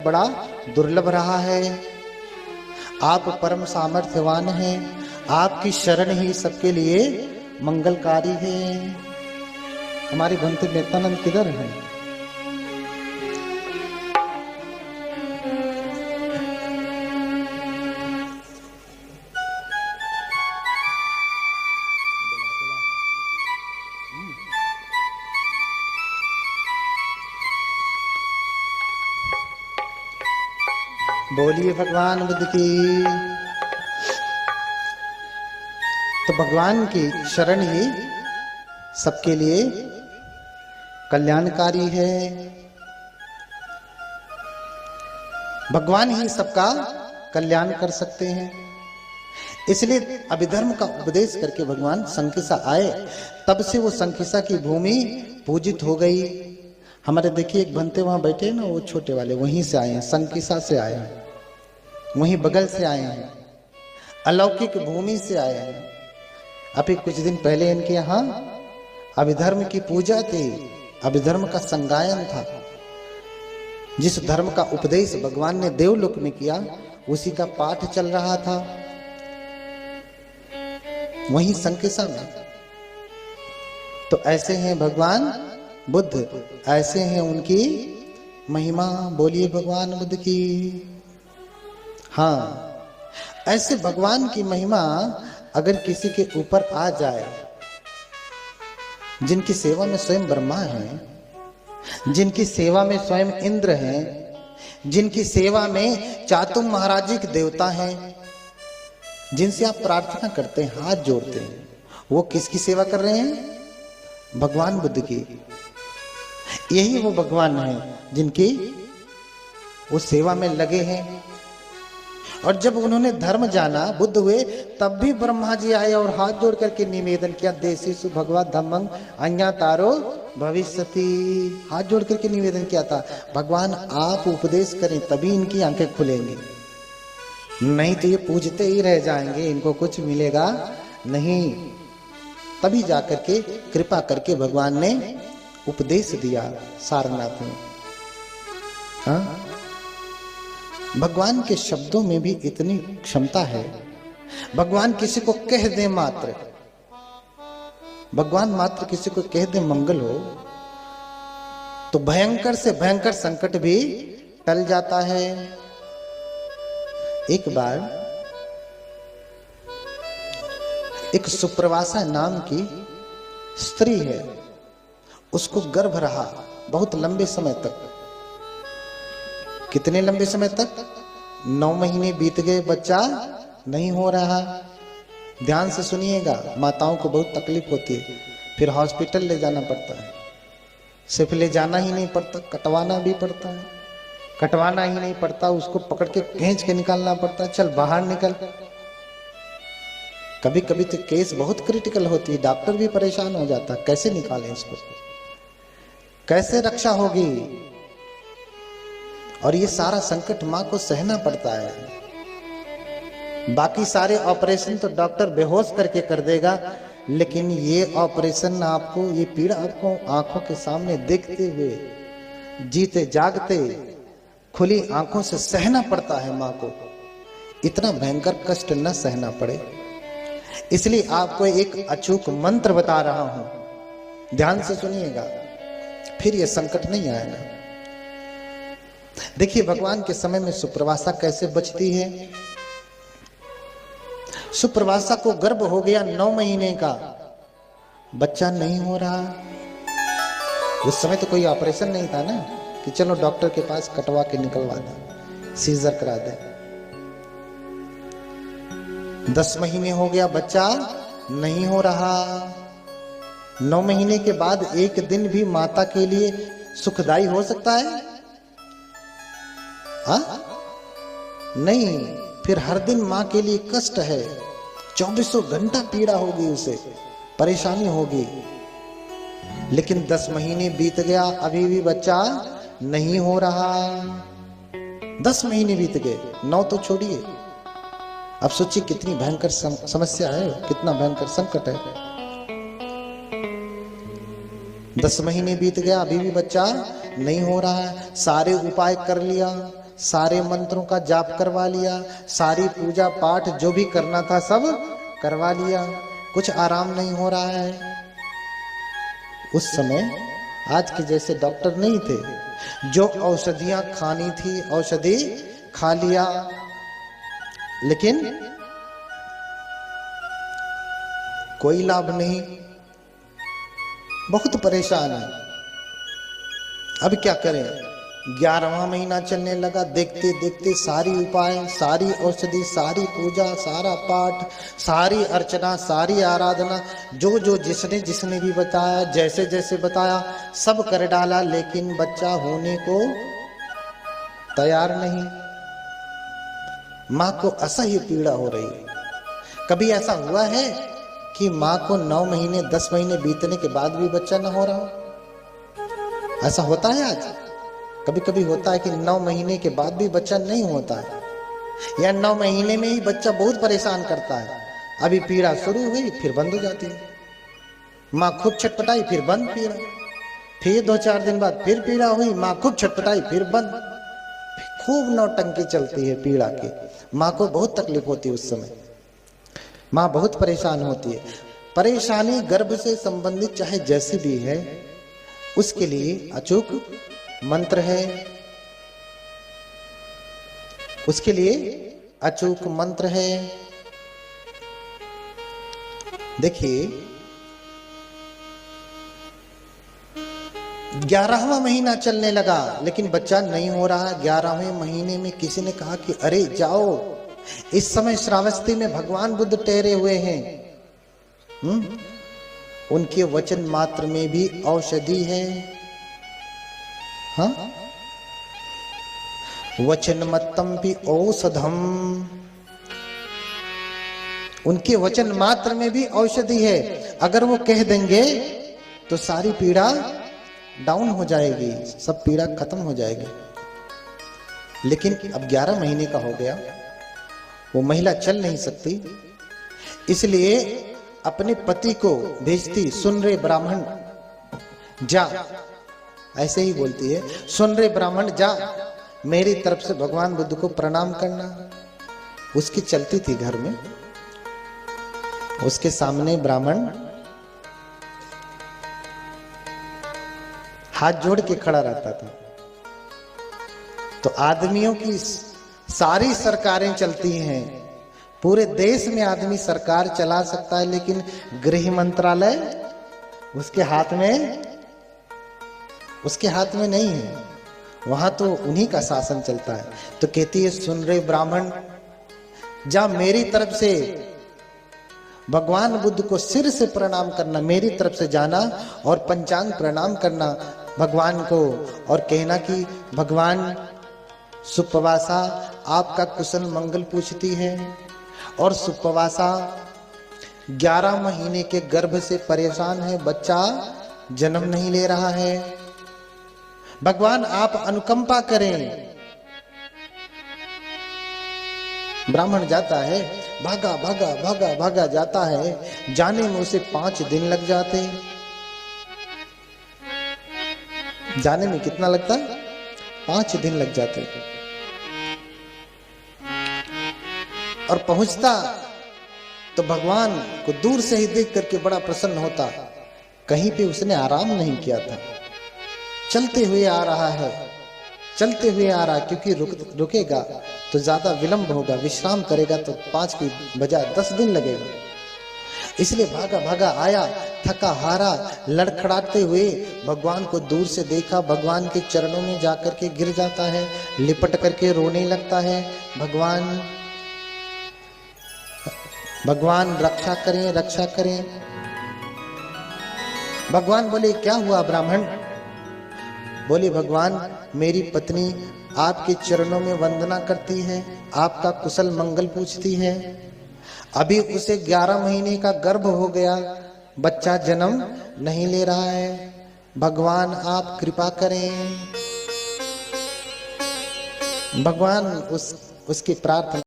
बड़ा दुर्लभ रहा है। आप परम सामर्थ्यवान हैं, आपकी शरण ही सबके लिए मंगलकारी है। हमारे भंते नित्यानंद किधर हैं? बोलिए भगवान बुद्ध की। तो भगवान की शरण ही सबके लिए कल्याणकारी है। भगवान ही सबका कल्याण कर सकते हैं। इसलिए अभिधर्म का उपदेश करके भगवान संकिसा आए, तब से वो संकिसा की भूमि पूजित हो गई। हमारे देखिए एक भंते वहां बैठे ना, वो छोटे वाले वहीं से आए हैं, संकिसा से आए हैं, वहीं बगल से आए हैं, अलौकिक भूमि से आए हैं। अभी कुछ दिन पहले इनके यहाँ अभिधर्म की पूजा थी, अभिधर्म का संगायन था। जिस धर्म का उपदेश भगवान ने देवलोक में किया उसी का पाठ चल रहा था वहीं संकिसा में। तो ऐसे हैं भगवान बुद्ध, ऐसे हैं उनकी महिमा। बोलिए भगवान बुद्ध की। हाँ, ऐसे भगवान की महिमा अगर किसी के ऊपर आ जाए, जिनकी सेवा में स्वयं ब्रह्मा है, जिनकी सेवा में स्वयं इंद्र हैं, जिनकी सेवा में चातुम महाराजी के देवता हैं, जिनसे आप प्रार्थना करते हैं, हाथ जोड़ते हैं, वो किसकी सेवा कर रहे हैं? भगवान बुद्ध की। यही वो भगवान हैं जिनकी वो सेवा में लगे हैं। और जब उन्होंने धर्म जाना, बुद्ध हुए, तब भी ब्रह्मा जी आए और हाथ जोड़ करके निवेदन किया, देशीसु भगवा धम्मं अन्या तारो भविष्यति। हाथ जोड़ करके निवेदन किया था, भगवान आप उपदेश करें तभी इनकी आंखें खुलेंगी, नहीं तो ये पूजते ही रह जाएंगे, इनको कुछ मिलेगा नहीं। तभी जाकर के कृपा करके भगवान ने उपदेश दिया सारनाथ में। हाँ, भगवान के शब्दों में भी इतनी क्षमता है। भगवान किसी को कह दे मात्र, भगवान मात्र किसी को कह दे मंगल हो, तो भयंकर से भयंकर संकट भी टल जाता है। एक बार एक सुप्रवासा नाम की स्त्री है, उसको गर्भ रहा बहुत लंबे समय तक। कितने लंबे समय तक? 9 महीने बीत गए, बच्चा नहीं हो रहा। ध्यान से सुनिएगा, माताओं को बहुत तकलीफ होती है, फिर हॉस्पिटल ले जाना पड़ता है। सिर्फ ले जाना ही नहीं पड़ता, कटवाना भी पड़ता है। कटवाना ही नहीं पड़ता, उसको पकड़ के खींच के निकालना पड़ता है, चल बाहर निकल। कभी कभी तो केस बहुत क्रिटिकल होती है, डॉक्टर भी परेशान हो जाता है, कैसे निकालें इसको, कैसे रक्षा होगी। और ये सारा संकट मां को सहना पड़ता है। बाकी सारे ऑपरेशन तो डॉक्टर बेहोश करके कर देगा, लेकिन ये ऑपरेशन आपको, ये पीड़ा आपको आंखों के सामने देखते हुए, जीते जागते खुली आंखों से सहना पड़ता है मां को। इतना भयंकर कष्ट न सहना पड़े, इसलिए आपको एक अचूक मंत्र बता रहा हूं, ध्यान से सुनिएगा, फिर ये संकट नहीं आएगा। देखिए भगवान के समय में सुप्रवासा कैसे बचती है। सुप्रवासा को गर्भ हो गया 9 महीने का, बच्चा नहीं हो रहा। उस समय तो कोई ऑपरेशन नहीं था ना कि चलो डॉक्टर के पास कटवा के निकलवा दे, सीजर करा दे। 10 महीने हो गया, बच्चा नहीं हो रहा। 9 महीने के बाद एक दिन भी माता के लिए सुखदायी हो सकता है? हाँ? नहीं, फिर हर दिन मां के लिए कष्ट है, 24 घंटा पीड़ा होगी, उसे परेशानी होगी। लेकिन 10 महीने बीत गया, अभी भी बच्चा नहीं हो रहा। 10 महीने बीत गए, 9 तो छोड़िए। अब सोचिए कितनी भयंकर समस्या है, कितना भयंकर संकट है। 10 महीने बीत गया, अभी भी बच्चा नहीं हो रहा है। सारे उपाय कर लिया, सारे मंत्रों का जाप करवा लिया, सारी पूजा पाठ जो भी करना था सब करवा लिया, कुछ आराम नहीं हो रहा है। उस समय आज के जैसे डॉक्टर नहीं थे, जो औषधियां खानी थी औषधि खा लिया, लेकिन कोई लाभ नहीं, बहुत परेशान है। अब क्या करें? 11वां महीना चलने लगा, देखते देखते सारी उपाय, सारी औषधि, सारी पूजा, सारा पाठ, सारी अर्चना, सारी आराधना, जो जो जिसने जिसने भी बताया, जैसे जैसे बताया, सब कर डाला, लेकिन बच्चा होने को तैयार नहीं। मां को असह्य पीड़ा हो रही है। कभी ऐसा हुआ है कि मां को 9 महीने 10 महीने बीतने के बाद भी बच्चा न हो रहा? ऐसा होता है आज? कभी कभी होता है कि 9 महीने के बाद भी बच्चा नहीं होता है, या 9 महीने में ही बच्चा बहुत परेशान करता है। अभी पीड़ा शुरू हुई फिर बंद हो जाती है, माँ खूब छटपटाई फिर बंद पीड़ा, फिर 2-4 दिन बाद फिर पीड़ा हुई, माँ खूब छटपटाई फिर बंद, खूब नौटंकी चलती है पीड़ा की। माँ को बहुत तकलीफ होती है उस समय, माँ बहुत परेशान होती है। परेशानी गर्भ से संबंधित चाहे जैसी भी है, उसके लिए अचूक मंत्र है, उसके लिए अचूक मंत्र है। देखिए 11वां महीना चलने लगा लेकिन बच्चा नहीं हो रहा। 11वें महीने में किसी ने कहा कि अरे जाओ, इस समय श्रावस्ती में भगवान बुद्ध ठहरे हुए हैं, उनके वचन मात्र में भी औषधि है। हाँ, वचन मत्तम भी औषधम, उनके वचन मात्र में भी औषधि है। अगर वो कह देंगे तो सारी पीड़ा डाउन हो जाएगी, सब पीड़ा खत्म हो जाएगी। लेकिन अब 11 महीने का हो गया, वो महिला चल नहीं सकती, इसलिए अपने पति को भेजती, सुन रे ब्राह्मण जा, ऐसे ही बोलती है, सुन रे ब्राह्मण जा, मेरी तरफ से भगवान बुद्ध को प्रणाम करना। उसकी चलती थी घर में, उसके सामने ब्राह्मण हाथ जोड़ के खड़ा रहता था। तो आदमियों की सारी सरकारें चलती हैं, पूरे देश में आदमी सरकार चला सकता है, लेकिन गृह मंत्रालय उसके हाथ में नहीं है, वहां तो उन्हीं का शासन चलता है। तो कहती है, सुन रे ब्राह्मण जा, मेरी तरफ से भगवान बुद्ध को सिर से प्रणाम करना, मेरी तरफ से जाना और पंचांग प्रणाम करना भगवान को, और कहना कि भगवान सुपवासा आपका कुशल मंगल पूछती है, और सुपवासा 11 महीने के गर्भ से परेशान है, बच्चा जन्म नहीं ले रहा है, भगवान आप अनुकंपा करें। ब्राह्मण जाता है, भागा भागा भागा भागा जाता है, जाने में उसे 5 दिन लग जाते। जाने में कितना लगता? 5 दिन लग जाते। और पहुंचता तो भगवान को दूर से ही देख करके बड़ा प्रसन्न होता। कहीं पे उसने आराम नहीं किया था, चलते हुए आ रहा है, चलते हुए आ रहा, क्योंकि रुकेगा तो ज्यादा विलंब होगा, विश्राम करेगा तो 5 की बजाय 10 दिन लगेगा। इसलिए भागा भागा आया, थका हारा, लड़खड़ाते हुए भगवान को दूर से देखा, भगवान के चरणों में जाकर के गिर जाता है, लिपट करके रोने लगता है, भगवान भगवान रक्षा करें, रक्षा करें। भगवान बोले, क्या हुआ ब्राह्मण? बोले, भगवान मेरी पत्नी आपके चरणों में वंदना करती है, आपका कुशल मंगल पूछती है, अभी उसे 11 महीने का गर्भ हो गया, बच्चा जन्म नहीं ले रहा है, भगवान आप कृपा करें। भगवान उसकी प्रार्थना